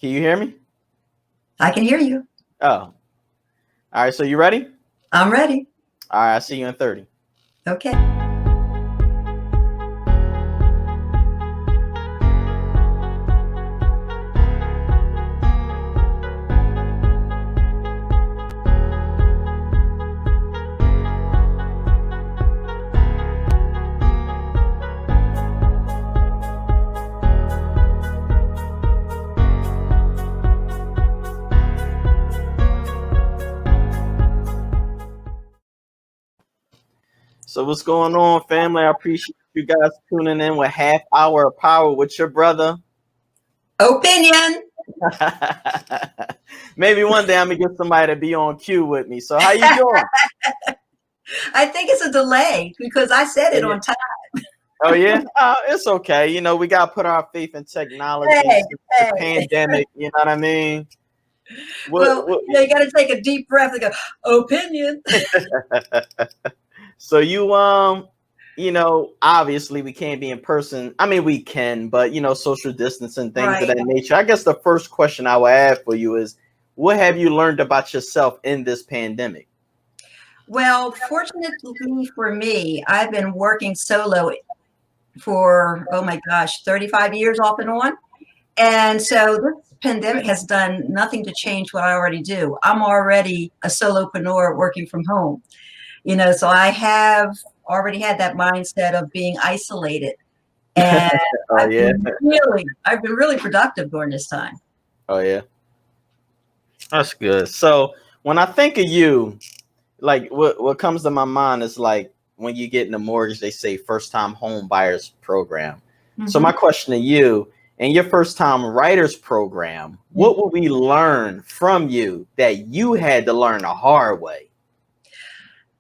Can you hear me? I can hear you. Oh, all right. So you ready? I'm ready. All right. I'll see you in 30. Okay. So what's going on, family? I appreciate you guys tuning in with Half Hour of Power with your brother. Opinion. Maybe one day I'm gonna get somebody to be on cue with me. So how you doing? I think it's a delay because I said it on time. Oh yeah, it's okay. You know, we gotta put our faith in technology. Hey. The pandemic. You know what I mean? You got to take a deep breath and go, opinion. So you know, obviously we can't be in person. I mean, we can, but you know, social distancing, things of that nature. I guess the first question I would have for you is, what have you learned about yourself in this pandemic? Well, fortunately for me, I've been working solo for, 35 years off and on. And so this pandemic has done nothing to change what I already do. I'm already a solopreneur working from home, so I have already had that mindset of being isolated. And I've been really productive during this time. Oh yeah. That's good. So when I think of you, like what comes to my mind is like when you get in a mortgage, they say first time home buyers program. Mm-hmm. So my question to you, in your first time writers program, what will we learn from you that you had to learn the hard way?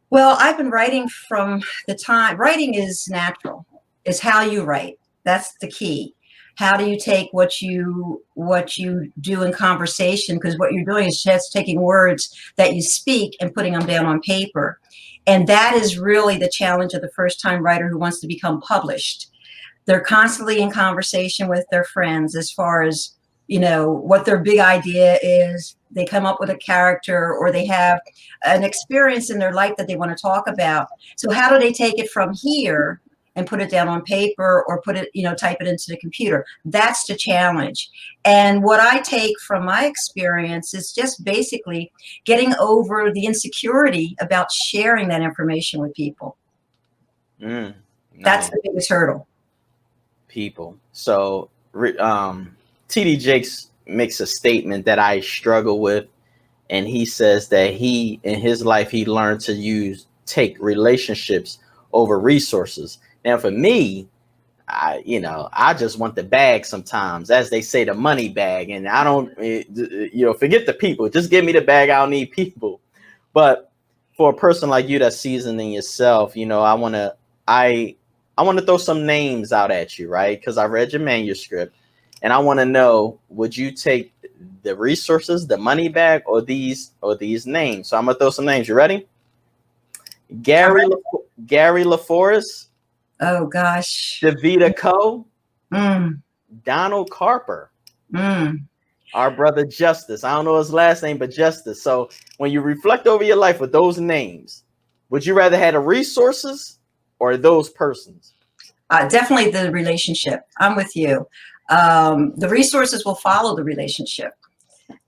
Well, I've been writing from the time. Writing is natural. It's how you write. That's the key. How do you take what you do in conversation? Because what you're doing is just taking words that you speak and putting them down on paper. And that is really the challenge of the first time writer who wants to become published. They're constantly in conversation with their friends as far as, what their big idea is. They come up with a character or they have an experience in their life that they want to talk about. So how do they take it from here and put it down on paper or put it, type it into the computer? That's the challenge. And what I take from my experience is just basically getting over the insecurity about sharing that information with people. Nice. That's the biggest hurdle. People. So TD Jakes makes a statement that I struggle with, and he says that in his life he learned to take relationships over resources. Now for me, I just want the bag sometimes, as they say, the money bag, and I don't forget the people, just give me the bag. I don't need people. But for a person like you that's seasoning yourself, I want to throw some names out at you, right? Because I read your manuscript and I want to know, would you take the resources, the money bag, or these names? So I'm going to throw some names. You ready? Gary LaForest. Oh, gosh. Davita Coe. Donald Carper. Our brother Justice. I don't know his last name, but Justice. So when you reflect over your life with those names, would you rather have the resources or those persons? Definitely the relationship. I'm with you. The resources will follow the relationship.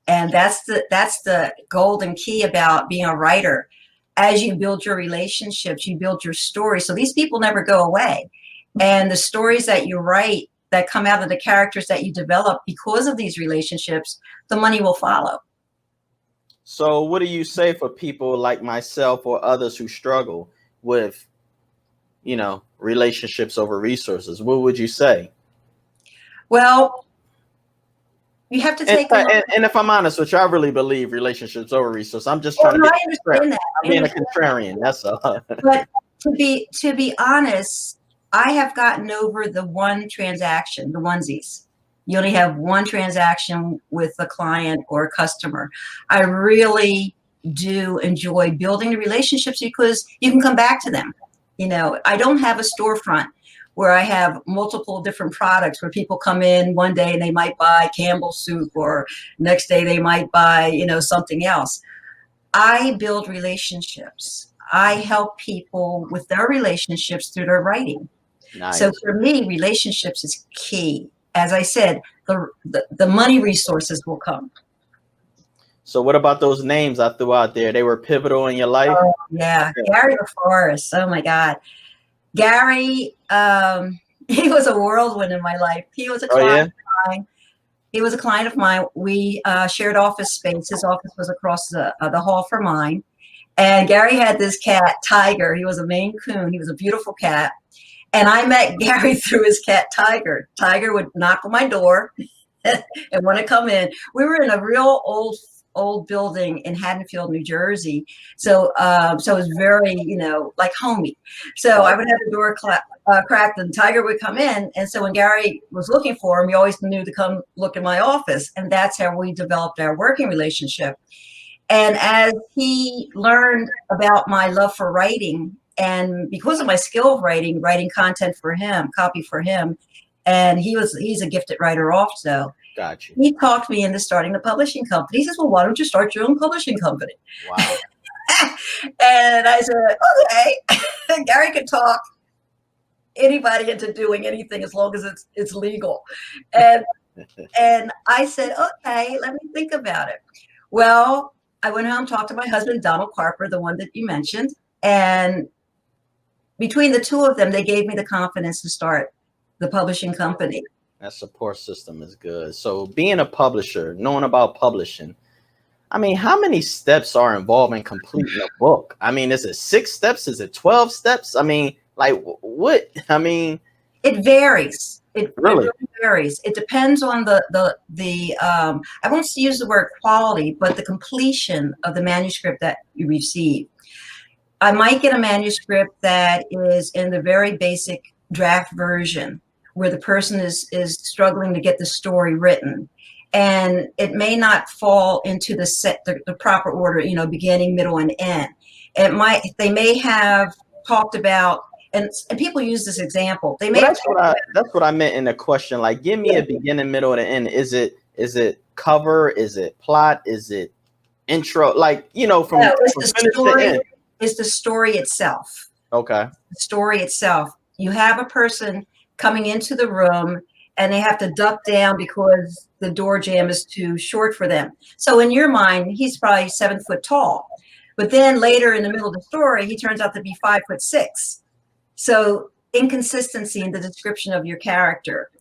And that's the golden key about being a writer. As you build your relationships, you build your stories. So these people never go away. And the stories that you write that come out of the characters that you develop because of these relationships, the money will follow. So what do you say for people like myself or others who struggle with, relationships over resources? What would you say? Well, you have to take and if I'm honest with you, I really believe relationships over resources. I'm just trying to I understand that. I'm being a contrarian. That's all. But to be honest, I have gotten over the one transaction, the onesies. You only have one transaction with a client or a customer. I really do enjoy building the relationships because you can come back to them. I don't have a storefront where I have multiple different products where people come in one day and they might buy Campbell's soup, or next day they might buy, something else. I build relationships. I help people with their relationships through their writing. So Nice. for me, relationships is key. As I said, the money resources will come. So what about those names I threw out there? They were pivotal in your life? Oh, yeah. Gary LaForest. Oh my God. Gary, he was a whirlwind in my life. He was a Oh yeah? client of mine. He was a client of mine. We shared office space. His office was across the hall from mine. And Gary had this cat, Tiger. He was a Maine Coon. He was a beautiful cat. And I met Gary through his cat, Tiger. Tiger would knock on my door and want to come in. We were in a real old building in Haddonfield, New Jersey. So it was very, like homey. So I would have the door cracked and Tiger would come in. And so when Gary was looking for him, he always knew to come look in my office. And that's how we developed our working relationship. And as he learned about my love for writing, and because of my skill of writing content for him, copy for him, and he's a gifted writer also. Gotcha. He talked me into starting a publishing company. He says, well, why don't you start your own publishing company? Wow. And I said, okay. Gary could talk anybody into doing anything as long as it's legal. And I said, okay, let me think about it. Well, I went home, talked to my husband, Donald Carper, the one that you mentioned. And between the two of them, they gave me the confidence to start the publishing company. That support system is good. So being a publisher, knowing about publishing, I mean, how many steps are involved in completing a book? I mean, is it 6 steps? Is it 12 steps? I mean, like what? I mean, it varies. It really varies. It depends on the I won't use the word quality, but the completion of the manuscript that you receive. I might get a manuscript that is in the very basic draft version, where the person is struggling to get the story written, and it may not fall into the proper order, beginning, middle, and end. They may have talked about, and people use this example. They may that's what I meant in the question. Like, give me a beginning, middle, and an end. Is it cover? Is it plot? Is it intro? Like, from finish to end. It's the story itself. Okay. The story itself. You have a person coming into the room and they have to duck down because the door jamb is too short for them. So in your mind, he's probably 7 foot tall. But then later in the middle of the story, he turns out to be 5'6". So inconsistency in the description of your character.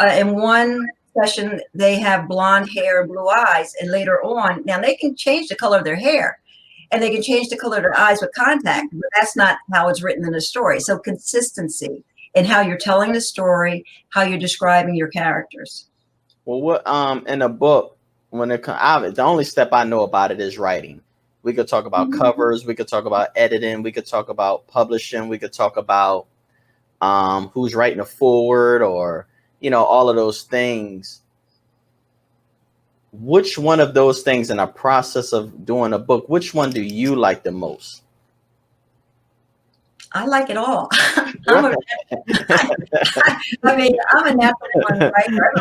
In one session, they have blonde hair and blue eyes. And later on, now they can change the color of their hair. And they can change the color of their eyes with contact, but that's not how it's written in the story. So consistency in how you're telling the story, how you're describing your characters. Well, what in a book, when the only step I know about it is writing. We could talk about covers, we could talk about editing, we could talk about publishing, we could talk about who's writing a foreword, or all of those things. Which one of those things in a process of doing a book, which one do you like the most? I like it all. I'm a natural writer.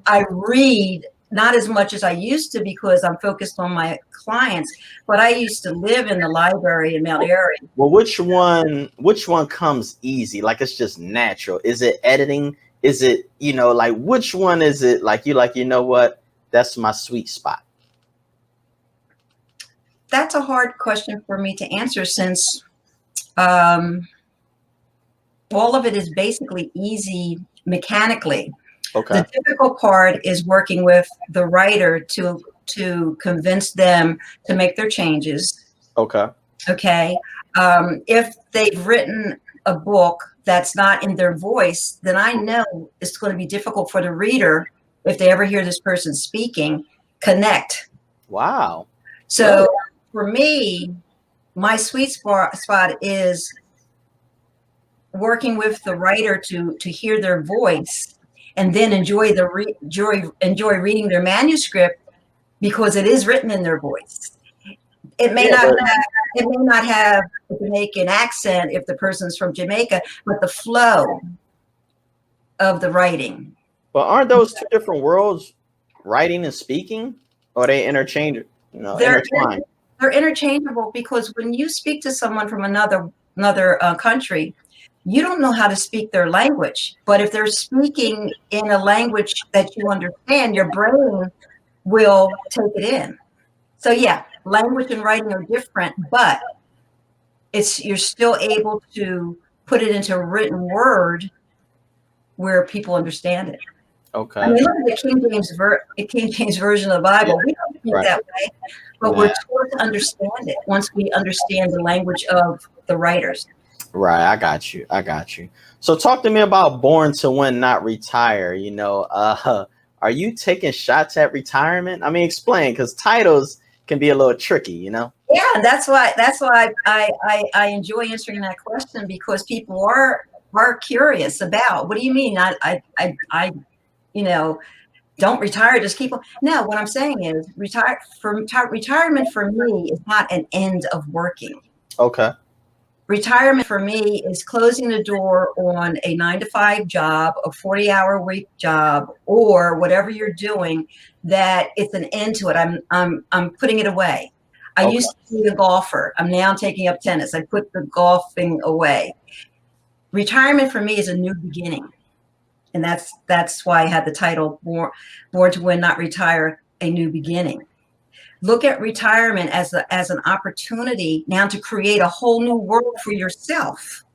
I read not as much as I used to because I'm focused on my clients, but I used to live in the library in Mount Airy. Well, which one comes easy? Like, it's just natural. Is it editing? Is it, like, which one is it? Like, you know what? That's my sweet spot. That's a hard question for me to answer, since all of it is basically easy mechanically. Okay. The difficult part is working with the writer to convince them to make their changes. Okay. Okay. If they've written a book that's not in their voice, then I know it's going to be difficult for the reader, if they ever hear this person speaking, connect. Wow. So for me, my sweet spot is working with the writer to hear their voice, and then enjoy reading their manuscript because it is written in their voice. It may Yeah, not but, have, it may not have a Jamaican accent if the person's from Jamaica, but the flow of the writing. but aren't those two different worlds, writing and speaking? Or they interchange, They're intertwined? they're interchangeable because when you speak to someone from another country, you don't know how to speak their language. But if they're speaking in a language that you understand, your brain will take it in. So yeah, language and writing are different, but you're still able to put it into written word where people understand it. Okay. I mean, look at the King James version of the Bible. Yeah, we don't speak right. that way, but we're taught to understand it once we understand the language of the writers. Right, I got you. I got you. So talk to me about Born to Win, Not Retire. Are you taking shots at retirement? I mean, explain, because titles can be a little tricky, Yeah, that's why I enjoy answering that question, because people are curious about, what do you mean? I don't retire, just keep on. No, what I'm saying is retirement for me is not an end of working. Okay. Retirement for me is closing the door on a 9-to-5 job, a 40-hour week job, or whatever you're doing, that it's an end to it. I'm putting it away. I used to be a golfer. I'm now taking up tennis. I put the golfing away. Retirement for me is a new beginning. And that's why I had the title Born to Win, Not Retire, A New Beginning. Look at retirement as an opportunity now to create a whole new world for yourself.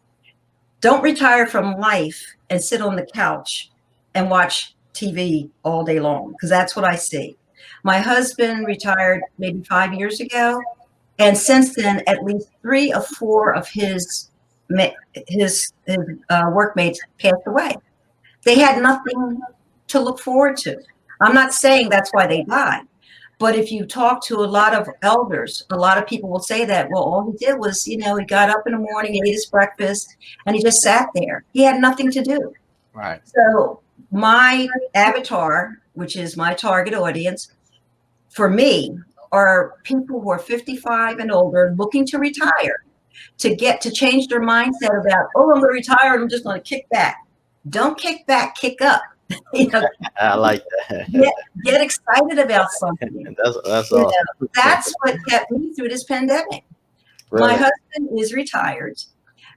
Don't retire from life and sit on the couch and watch TV all day long, because that's what I see. My husband retired maybe 5 years ago, and since then, at least 3 or 4 of his workmates passed away. They had nothing to look forward to. I'm not saying that's why they died, but if you talk to a lot of elders, a lot of people will say that, well, all he did was, he got up in the morning, ate his breakfast, and he just sat there. He had nothing to do. Right. So my avatar, which is my target audience, for me, are people who are 55 and older looking to retire, to change their mindset about, oh, I'm going to retire and I'm just going to kick back. Don't kick back, kick up. I like that. Get excited about something. That's awesome. That's what kept me through this pandemic. Really? My husband is retired,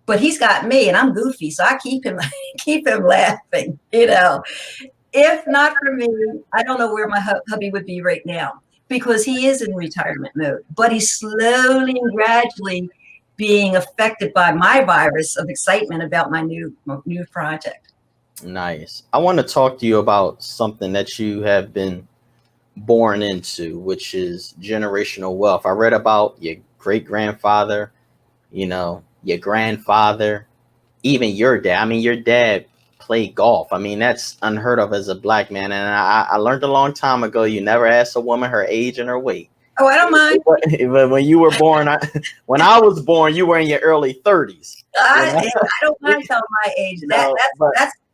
but he's got me, and I'm goofy, so I keep him laughing. If not for me, I don't know where my hubby would be right now, because he is in retirement mode, but he's slowly and gradually being affected by my virus of excitement about my new project. Nice. I want to talk to you about something that you have been born into, which is generational wealth. I read about your great-grandfather, your grandfather, even your dad. I mean, your dad played golf. I mean, that's unheard of as a black man. And I learned a long time ago, you never ask a woman her age and her weight. Oh, I don't mind. But when you were born, when I was born, you were in your early 30s. I don't mind telling my age.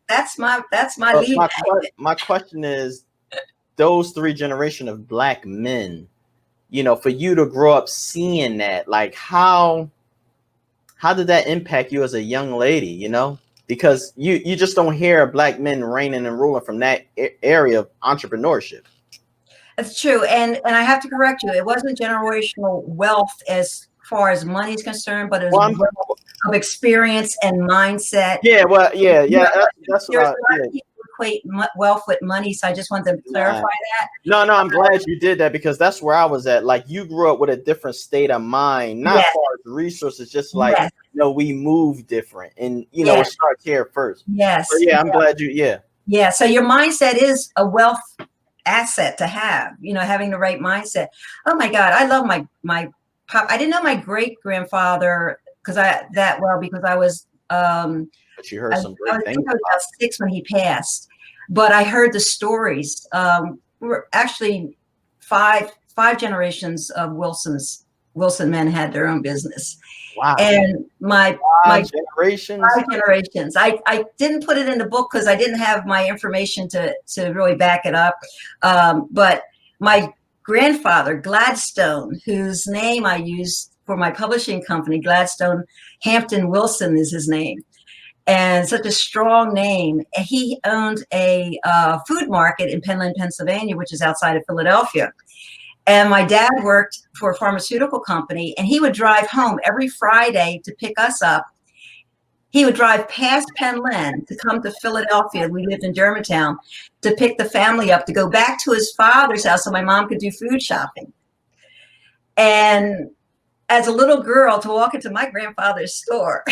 That's my lead. My question is, those 3 generations of black men, for you to grow up seeing that, like how did that impact you as a young lady? Because you just don't hear black men reigning and ruling from that area of entrepreneurship. That's true, and I have to correct you. It wasn't generational wealth as far as money is concerned, but it was wealth of experience and mindset. Yeah, well, yeah. That's what people equate wealth with money, so I just wanted to clarify that. No, I'm glad you did that, because that's where I was at. Like, you grew up with a different state of mind, not as far as resources, just like we move different, and it starts here first. Yes. So, I'm glad you. Yeah. So your mindset is a wealth asset to have. Having the right mindset. Oh my God, I love my pop. I didn't know my great grandfather because I was. But you heard some great things. I was about 6 when he passed, but I heard the stories. We were actually five generations of Wilson men had their own business. Wow. And my generations. 5 generations. I didn't put it in the book because I didn't have my information to really back it up. But my grandfather, Gladstone, whose name I used for my publishing company, Gladstone Hampton Wilson is his name, and such a strong name. And he owned a food market in Penland, Pennsylvania, which is outside of Philadelphia. And my dad worked for a pharmaceutical company, and he would drive home every Friday to pick us up. He would drive past Penland to come to Philadelphia. We lived in Germantown, to pick the family up, to go back to his father's house so my mom could do food shopping. And as a little girl, to walk into my grandfather's store,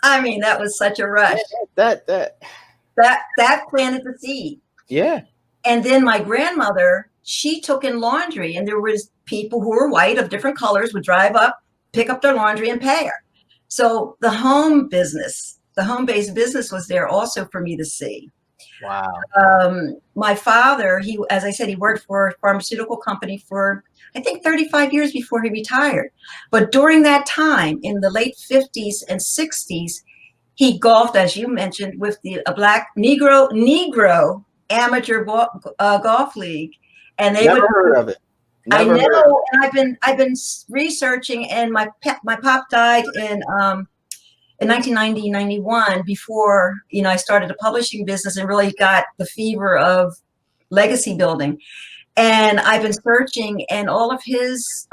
I mean, that was such a rush. That planted the seed. Yeah. And then my grandmother, she took in laundry, and there was people who were white of different colors would drive up, pick up their laundry, and pay her. So the home business, the home-based business was there also for me to see. Wow. My father, as I said, he worked for a pharmaceutical company for, I think, 35 years before he retired. But during that time, in the late 50s and 60s, he golfed, as you mentioned, with a black Negro amateur golf league. And they Never heard of it. I know, and I've been researching, and my pop died in 1990-91 before, I started a publishing business and really got the fever of legacy building. And I've been searching, and all of his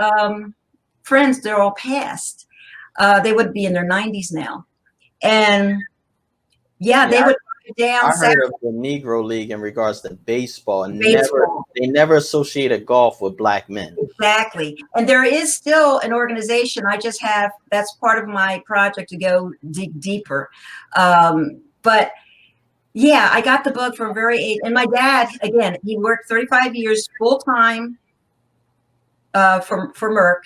friends, they're all passed. They would be in their 90s now. And they would down. I heard of the Negro League in regards to baseball, and they never associated golf with black men. Exactly. And there is still an organization. That's part of my project to go dig deeper. But yeah, I got the book from very age. And my dad, again, he worked 35 years full time for Merck.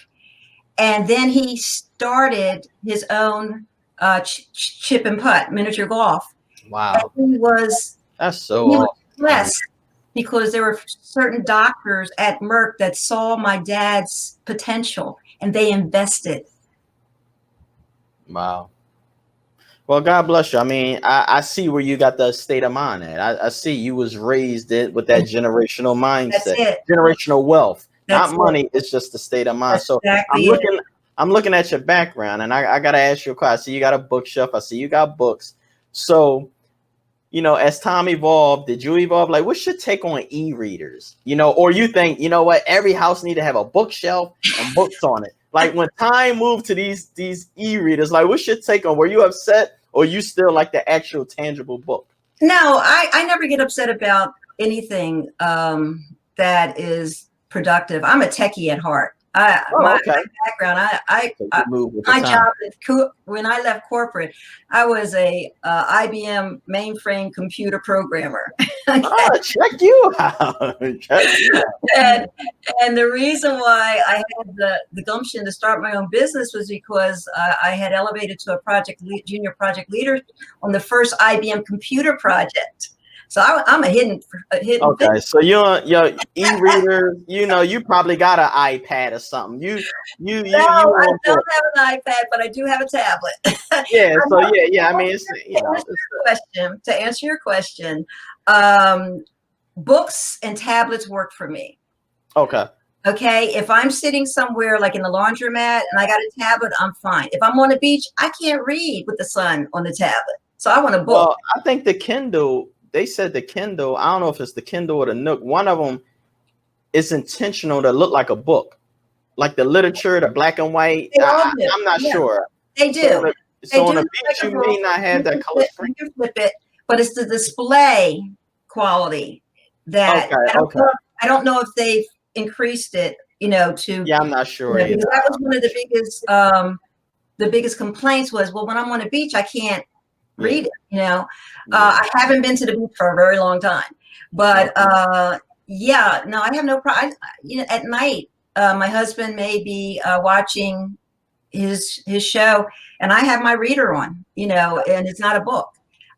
And then he started his own chip and putt, miniature golf. Wow. And that's so awesome. Blessed because there were certain doctors at Merck that saw my dad's potential, and they invested. Wow. Well, God bless you. I mean, I see where you got the state of mind at. I see you was raised with that generational mindset, generational wealth, not money. It's just the state of mind. So I'm looking at your background, and I got to ask you a question. I see you got a bookshelf. I see you got books. So, as time evolved, did you evolve? Like, what's your take on e-readers? Or you think, what, every house need to have a bookshelf and books on it. Like, when time moved to these e-readers, like, what's your take on? Were you upset, or you still like the actual tangible book? No, I never get upset about anything that is productive. I'm a techie at heart. My background, my job when I left corporate, I was a IBM mainframe computer programmer. Oh, check you out. And the reason why I had the gumption to start my own business was because I had elevated to a junior project leader on the first IBM computer project. So I'm a hidden. Okay, thing. So your e-reader, you probably got an iPad or something. I don't have an iPad, but I do have a tablet. Yeah. So yeah. I mean, to answer your question, books and tablets work for me. Okay. Okay. If I'm sitting somewhere like in the laundromat and I got a tablet, I'm fine. If I'm on a beach, I can't read with the sun on the tablet. So I want a book. Well, I think the Kindle. They said the Kindle, I don't know if it's the Kindle or the Nook. One of them is intentional to look like a book, like the literature, the black and white. I'm not sure. They do. So on a beach, you may not have that color screen. You flip it, but it's the display quality that I don't know if they've increased it, to. Yeah, I'm not sure. Because that was one of the biggest complaints was, well, when I'm on a beach, I can't read it, I haven't been to the beach for a very long time, but I have no problem. At night, my husband may be watching his show, and I have my reader on, and it's not a book.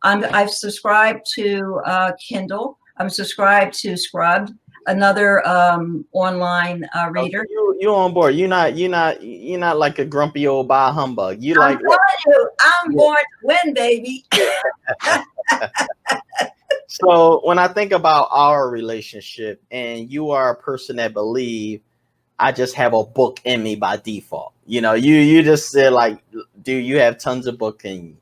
I've subscribed to Kindle. I'm subscribed to Scrubbed, another online reader. You on board? You're not like a grumpy old bah humbug. I'm born to win, baby. So when I think about our relationship, and you are a person that believe I just have a book in me by default. You just said like, dude, you have tons of book in you.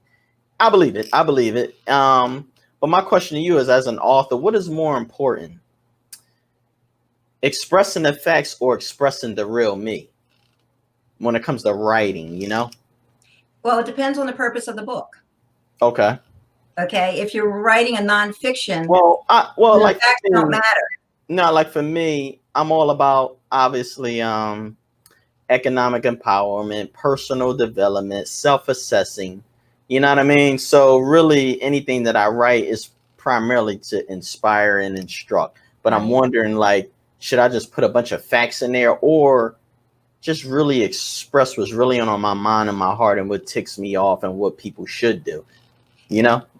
I believe it. I believe it. But my question to you is, as an author, what is more important, expressing the facts or expressing the real me when it comes to writing? Well, it depends on the purpose of the book. Okay. Okay. If you're writing a nonfiction, Well, the like facts don't matter. no, like for me, I'm all about obviously economic empowerment, personal development, self-assessing. You know what I mean? So really anything that I write is primarily to inspire and instruct. But I'm Right. wondering, like, should I just put a bunch of facts in there, or just really express what's really on my mind and my heart and what ticks me off and what people should do?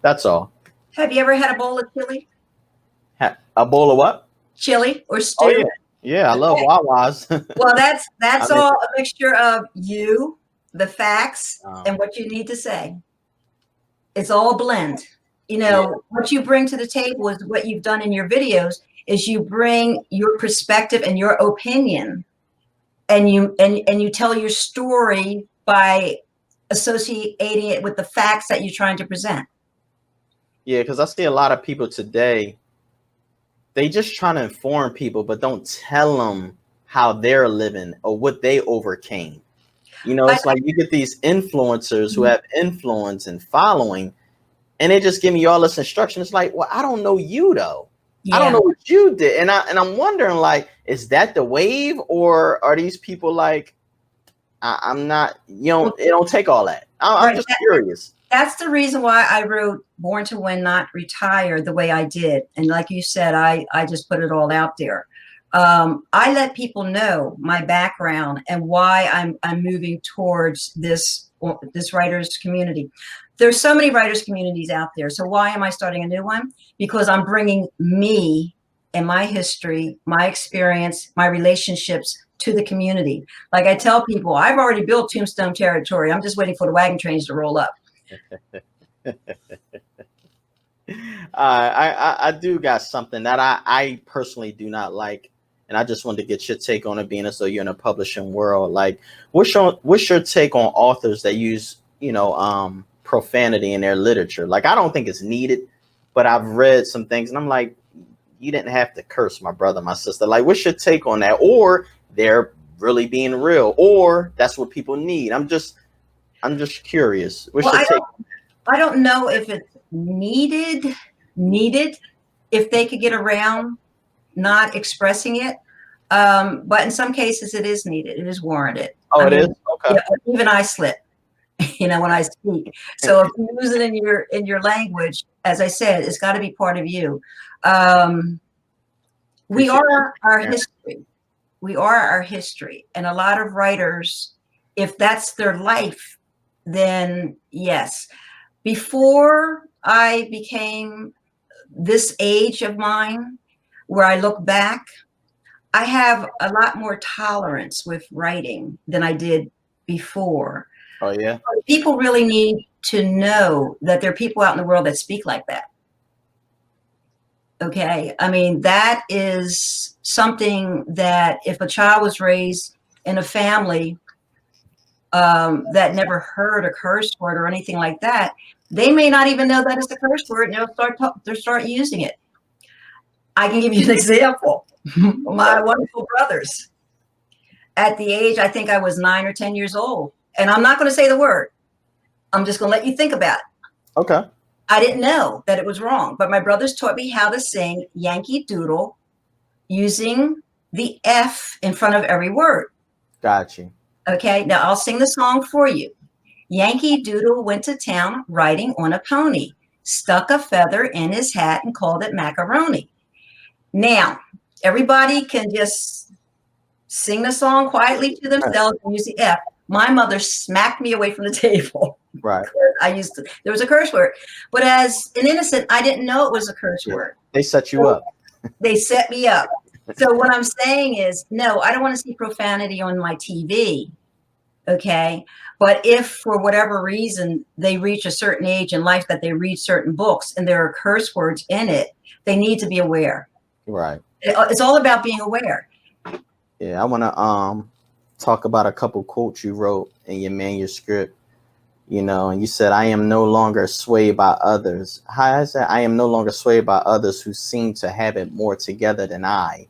That's all. Have you ever had a bowl of chili? A bowl of what? Chili or Oh stew? yeah. Yeah, I love Okay. Wawa's. Well, I that's mean, all a mixture of you, the facts, um, and what you need to say. It's all a blend. yeah. What you bring to the table is what you've done in your videos is you bring your perspective and your opinion, and you tell your story by associating it with the facts that you're trying to present. Yeah, because I see a lot of people today, they just trying to inform people, but don't tell them how they're living or what they overcame. I, It's like you get these influencers who have influence and following, and they just give me all this instruction. It's like, well, I don't know you though. I don't yeah. know what you did, and I'm wondering, like, is that the wave, or are these people like, I'm not? It don't take all that. I'm Right. just curious. That's the reason why I wrote Born to Win, Not Retire the way I did. And like you said, I just put it all out there. I let people know my background and why I'm moving towards this writers community. There's so many writers communities out there. So why am I starting a new one? Because I'm bringing me and my history, my experience, my relationships to the community. Like I tell people, I've already built Tombstone territory. I'm just waiting for the wagon trains to roll up. I do got something that I personally do not like, and I just wanted to get your take on it, being as though you're in a publishing world. Like, what's your take on authors that use profanity in their literature? Like, I don't think it's needed, but I've read some things and I'm like, you didn't have to curse my brother, my sister. Like, what's your take on that? Or they're really being real, or that's what people need. I'm just curious. What's your take? I don't know if it's needed if they could get around not expressing it. But in some cases it is needed. It is warranted. Oh, it is? Okay. Yeah, even I slip, when I speak. So if you use it in your language, as I said, it's got to be part of you. We are our history. We are our history. And a lot of writers, if that's their life, then yes. Before I became this age of mine, where I look back, I have a lot more tolerance with writing than I did before. Oh, yeah. People really need to know that there are people out in the world that speak like that. Okay. I mean, that is something that if a child was raised in a family that never heard a curse word or anything like that, they may not even know that it's a curse word, and they'll start using it. I can give you an example. My wonderful brothers, at the age, I think I was 9 or 10 years old, and I'm not going to say the word. I'm just going to let you think about it. Okay. I didn't know that it was wrong, but my brothers taught me how to sing Yankee Doodle using the F in front of every word. Got you. Okay, now I'll sing the song for you. Yankee Doodle went to town riding on a pony, stuck a feather in his hat and called it macaroni. Now, everybody can just sing the song quietly to themselves and use the F. My mother smacked me away from the table. Right. There was a curse word. But as an innocent, I didn't know it was a curse word. They set you up. They set me up. So what I'm saying is, no, I don't want to see profanity on my TV. Okay. But if for whatever reason they reach a certain age in life that they read certain books and there are curse words in it, they need to be aware. Right. It's all about being aware. Yeah, I want to talk about a couple quotes you wrote in your manuscript. And you said, "I am no longer swayed by others." How is that? I am no longer swayed by others who seem to have it more together than I.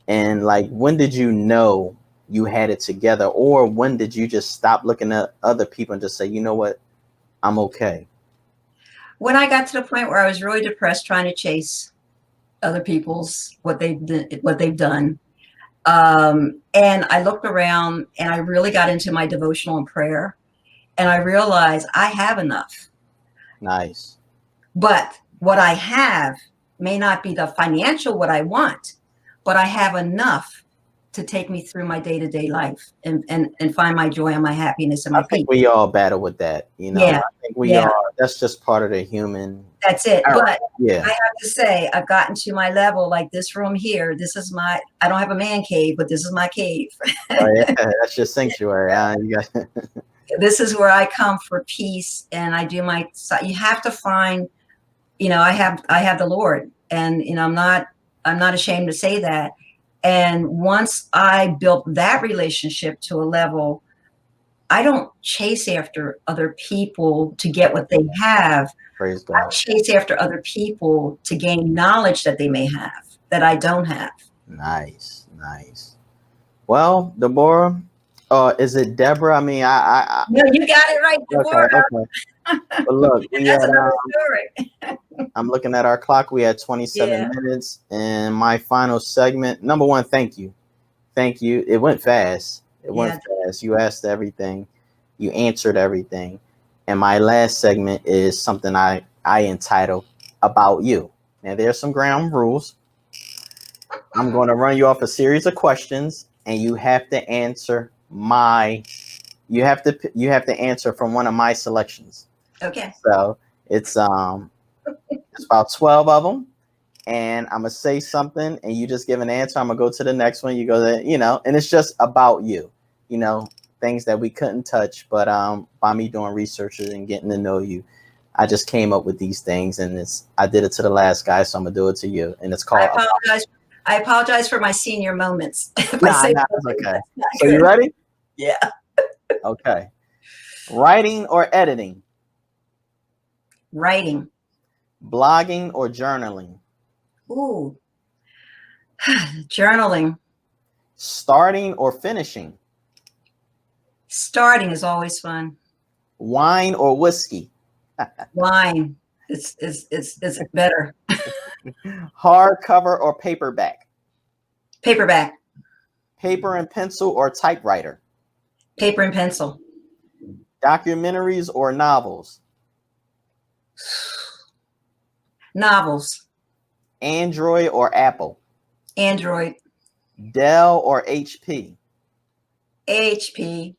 And like, when did you know you had it together, or when did you just stop looking at other people and just say, you know what, I'm okay? When I got to the point where I was really depressed, trying to chase other people's what they've done, and I looked around and I really got into my devotional and prayer, and I realized I have enough. Nice. But what I have may not be the financial what I want, but I have enough to take me through my day-to-day life and find my joy and my happiness and my I think peace. we all battle with that. Yeah. I think we all, that's just part of the human. That's it. But yeah, I have to say, I've gotten to my level, like this room here. This is I don't have a man cave, but this is my cave. Oh, yeah, that's your sanctuary. This is where I come for peace, and I do you have to find, I have the Lord, and, I'm not ashamed to say that. And once I built that relationship to a level, I don't chase after other people to get what they have. Praise God. I chase after other people to gain knowledge that they may have that I don't have. Nice. Well, Deborah, is it Deborah? I mean, No, you got it right, Deborah. Okay. But look, that's another story. I'm looking at our clock. We had 27 minutes, and my final segment. Number one, thank you. It went fast. You asked everything. You answered everything. And my last segment is something I entitled About You. Now, there's some ground rules. I'm going to run you off a series of questions, and you have to answer you have to answer from one of my selections. Okay. So it's about 12 of them, and I'm gonna say something, and you just give an answer. I'm gonna go to the next one. You go there, and it's just about you, things that we couldn't touch, but by me doing research and getting to know you, I just came up with these things, and I did it to the last guy, so I'm gonna do it to you, and it's called. I apologize for my senior moments. It's okay. So you ready? Yeah. Okay. Writing or editing? Writing. Blogging or journaling? Ooh. Journaling. Starting or finishing? Starting is always fun. Wine or whiskey? Wine. It's better. Hardcover or paperback? Paperback. Paper and pencil or typewriter? Paper and pencil. Documentaries or novels? Novels. Android or Apple? Android. Dell or HP? HP.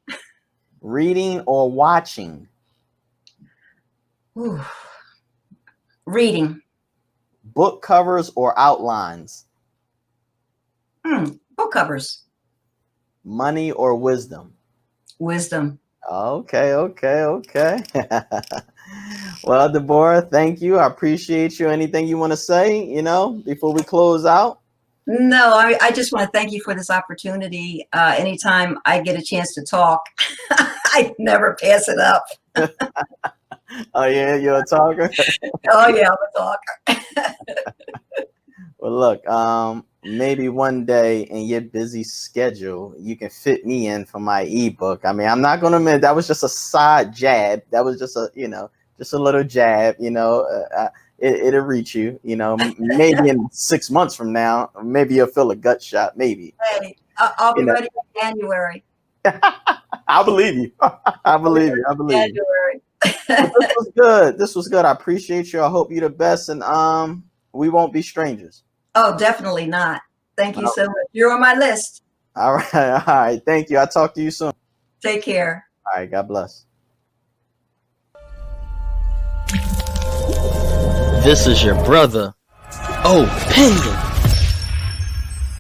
Reading or watching? Ooh. Reading. Book covers or outlines? Book covers. Money or wisdom? Wisdom. Okay. Well, Deborah, thank you. I appreciate you. Anything you want to say, before we close out? No, I just want to thank you for this opportunity. Anytime I get a chance to talk, I never pass it up. Oh, yeah, you're a talker? Oh, yeah, I'm a talker. Well, look, maybe one day in your busy schedule, you can fit me in for my ebook. I mean, I'm not going to admit that was just a side jab. That was just just a little jab, it'll reach you, maybe in 6 months from now, maybe you'll feel a gut shot. Maybe. Hey, I'll be ready in January. I believe you. I believe you. January. This was good. I appreciate you. I hope you're the best, and we won't be strangers. Oh, definitely not. Thank you so much. You're on my list. All right. Thank you. I'll talk to you soon. Take care. All right. God bless. This is your brother, Penguin.